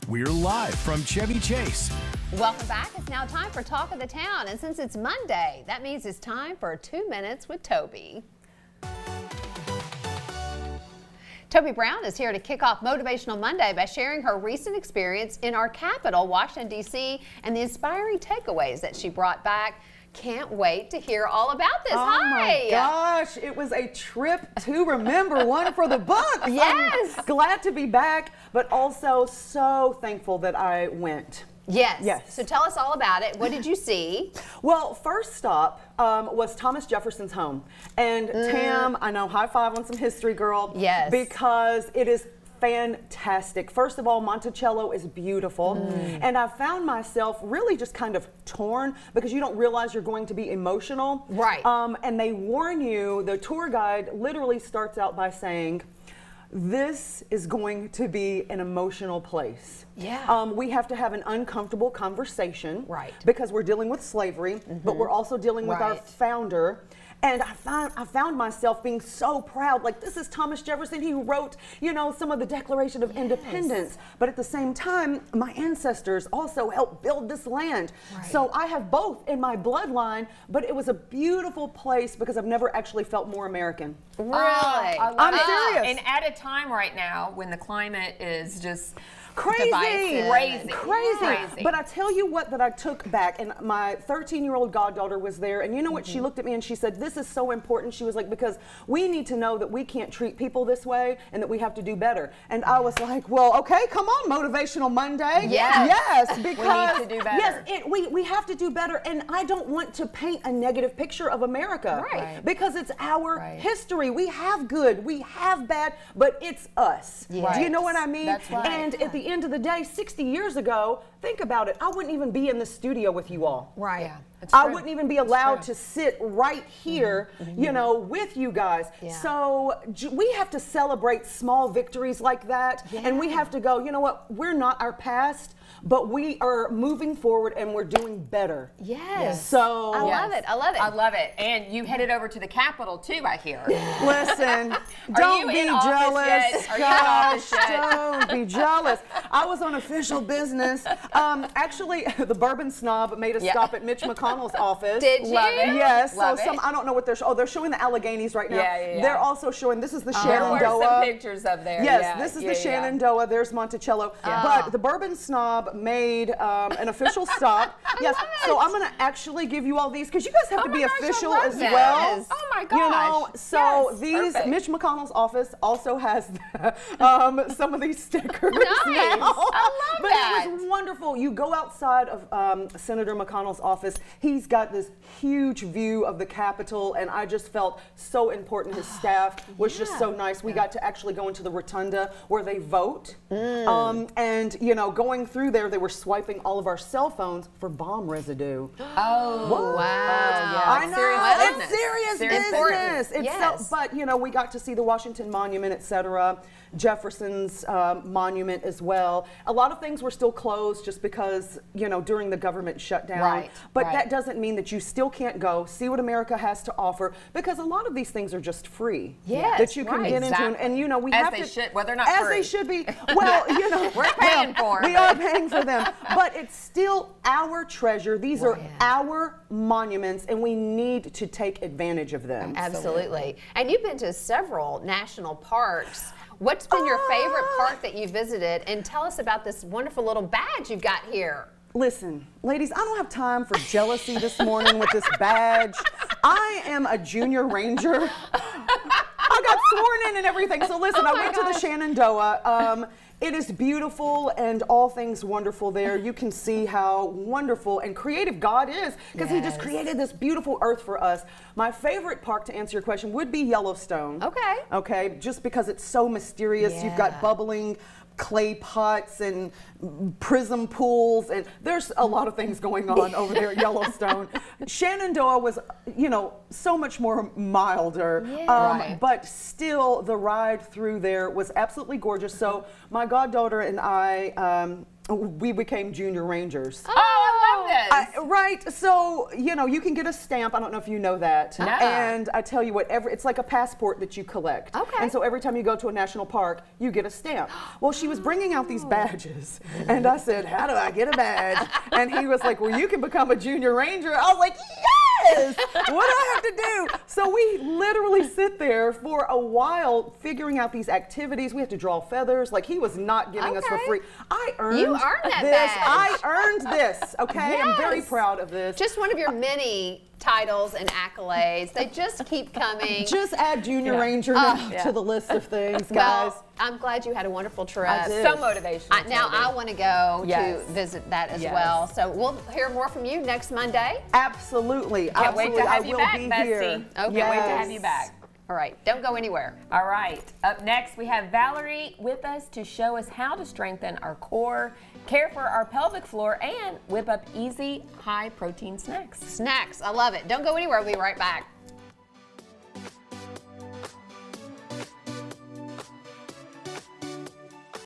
We're live from Chevy Chase. Welcome back. It's now time for Talk of the Town. And since it's Monday, that means it's time for 2 Minutes with Tobie. Tobie Brown is here to kick off Motivational Monday by sharing her recent experience in our capital, Washington, D.C., and the inspiring takeaways that she brought back. Can't wait to hear all about this. Oh Hi. my gosh, it was a trip to remember, one for the books. Yes. I'm glad to be back, but also so thankful that I went. Yes. Yes. So tell us all about it. What did you see? Well, first stop was Thomas Jefferson's home. And Tam, I know, high five on some history, girl. Yes. Because it is fantastic. First of all, Monticello is beautiful. And I found myself really just kind of torn because you don't realize you're going to be emotional. Right. And they warn you, the tour guide literally starts out by saying, this is going to be an emotional place. Yeah. We have to have an uncomfortable conversation. Right. Because we're dealing with slavery, but we're also dealing with our Right. founder. And I found myself being so proud. Like, this is Thomas Jefferson. He wrote, you know, some of the Declaration of Independence. But at the same time, my ancestors also helped build this land. Right. So I have both in my bloodline, but it was a beautiful place because I've never actually felt more American. Really? I'm serious. And at a time right now when the climate is just Crazy. divisive. Crazy. But I tell you what that I took back, and my 13-year-old goddaughter was there, and you know what? She looked at me and she said, this is so important. She was like, because we need to know that we can't treat people this way and that we have to do better. And I was like, well, okay, come on, Motivational Monday. Yes. Yes, because we need to do better. Yes, we have to do better. And I don't want to paint a negative picture of America. Right. Because it's our Right. history. We have good, we have bad, but it's us. Yes. Do you know what I mean? That's right. And at the end of the day, 60 years ago, think about it, I wouldn't even be in the studio with you all. Right. Yeah, it's I true. wouldn't even be allowed true. to sit right here, you know, with you guys. Yeah. So we have to celebrate small victories like that. And we have to go, you know what, we're not our past, but we are moving forward and we're doing better. Yes. So I love it. I love it. I love it. And you headed over to the Capitol too, I hear. listen, don't you be in office jealous. yet? Are you in office Gosh, yet? don't be jealous. I was on official business. Actually, the Bourbon Snob made a Yeah. stop at Mitch McConnell's office. Did you? Love it. Yes. Love so it. I don't know what they're showing. Oh, they're showing the Alleghenies right now. Yeah. They're also showing. This is the There Shenandoah. were some pictures up there. Yes, yeah, this is yeah, the yeah. Shenandoah. There's Monticello. But the Bourbon Snob made an official stop. Yes. So I'm going to actually give you all these because you guys have to my be gosh, I official love as this. well. Oh my You know, gosh. so Yes, these, perfect. Mitch McConnell's office also has some of these stickers. Nice. Now. I love But that. it was wonderful. You go outside of Senator McConnell's office. He's got this huge view of the Capitol, and I just felt so important. His staff was just so nice. We got to actually go into the rotunda where they vote. And, you know, going through there, they were swiping all of our cell phones for bomb residue. Oh, Wow. I know. Serious It's serious Serious business. It's Yes. but you know, we got to see the Washington Monument, etc. Jefferson's monument as well. A lot of things were still closed just because, you know, during the government shutdown. Right, But right. that doesn't mean that you still can't go see what America has to offer because a lot of these things are just free. Yes, that you can right. get into. Exactly. And you know, we As have they to. should. Well, they're not As free. they should be. Well, you know, We're paying for 'em, We but- are paying for them. But it's still our treasure. These are our monuments, and we need to take advantage of them. Absolutely. And you've been to several national parks. What's been your favorite park that you visited? And tell us about this wonderful little badge you've got here. Listen, ladies, I don't have time for jealousy this morning with this badge. I am a junior ranger. I got sworn in and everything. So listen, I went to the Shenandoah. It is beautiful and all things wonderful there. You can see how wonderful and creative God is because He just created this beautiful earth for us. My favorite park, to answer your question, would be Yellowstone. Okay. Okay, just because it's so mysterious. You've Yeah. got bubbling clay pots and prism pools, and there's a lot of things going on over there at Yellowstone. Shenandoah was, you know, so much more milder, Right. but still the ride through there was absolutely gorgeous. So my goddaughter and I, we became junior rangers. Oh, I love this. Right. So, you know, you can get a stamp. I don't know if you know that. No. And I tell you what, it's like a passport that you collect. Okay. And so every time you go to a national park, you get a stamp. Well, she was bringing out these badges. And I said, how do I get a badge? And he was like, well, you can become a junior ranger. I was like, yes! What do I have to do? So we literally sit there for a while figuring out these activities. We had to draw feathers. Like, he was not giving us for free. I earned that this. badge. I earned this. Okay, I'm very Yes. proud of this. Just one of your many titles and accolades. They just keep coming. Just add Junior Ranger to the list of things, guys. Well, I'm glad you had a wonderful trip. I did. So motivational. Now Toby. I want to go Yes. to visit that as Yes. well. So we'll hear more from you next Monday. Absolutely. Can't wait to Absolutely. have you I will back, be Betsy. here. Okay. Can't wait to have you back. All right, don't go anywhere. All right, up next we have Valerie with us to show us how to strengthen our core, care for our pelvic floor, and whip up easy, high protein snacks. Snacks, I love it. Don't go anywhere. We'll be right back.